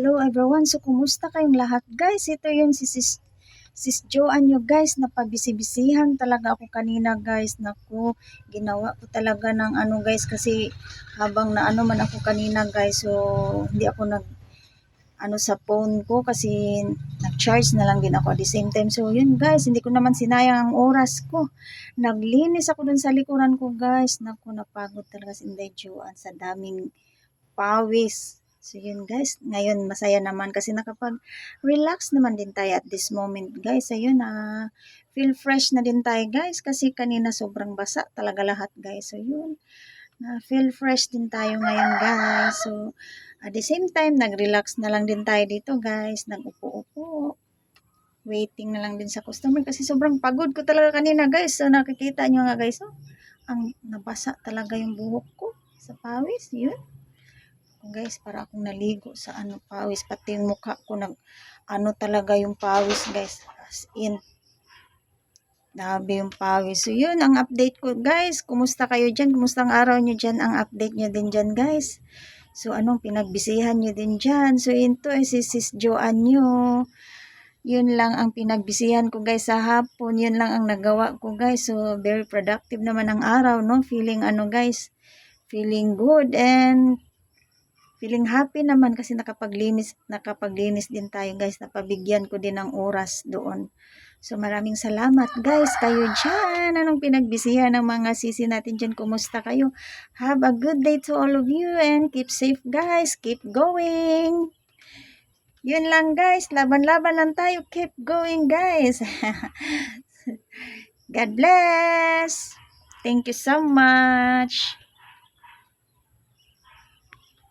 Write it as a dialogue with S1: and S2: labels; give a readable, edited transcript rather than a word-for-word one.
S1: Hello everyone, so kumusta kayong lahat guys? Ito yung sis Joanne nyo guys, napabisi-bisihan talaga ako kanina guys. Naku, ginawa ko talaga ng ano guys kasi habang naano man ako kanina guys, so hindi ako nag ano sa phone ko kasi nag-charge na lang din ako at the same time. So yun guys, hindi ko naman sinayang ang oras ko. Naglinis ako dun sa likuran ko guys. Naku, napagod talaga si Inday Joanne sa daming pawis. So yun guys, ngayon masaya naman kasi nakapag-relax naman din tayo at this moment guys. Ayun feel fresh na din tayo guys kasi kanina sobrang basa talaga lahat guys. So yun, feel fresh din tayo ngayon guys. So at the same time, nag-relax na lang din tayo dito guys. Nag-upo-upo. Waiting na lang din sa customer kasi sobrang pagod ko talaga kanina guys. So nakikita nyo nga guys, ang nabasa talaga yung buhok ko sa pawis. Yun guys, para akong naligo sa ano pawis, pati yung mukha ko nag ano talaga yung pawis guys, as in grabe yung pawis. So yun ang update ko guys. Kumusta kayo dyan? Kumusta ang araw nyo dyan? Ang update nyo din dyan guys. So anong pinagbisihan nyo din dyan? So ito ay si Sis Joanne nyo. Yun lang ang pinagbisihan ko guys sa hapon. Yun lang ang nagawa ko guys. So very productive naman ang araw, no? Feeling ano guys, feeling good and feeling happy naman kasi nakapaglinis din tayo guys. Napabigyan ko din ng oras doon. So maraming salamat guys kayo dyan. Anong pinagbisihan ng mga sisi natin dyan? Kumusta kayo? Have a good day to all of you and keep safe guys. Keep going. Yun lang guys. Laban-laban lang tayo. Keep going guys. God bless. Thank you so much.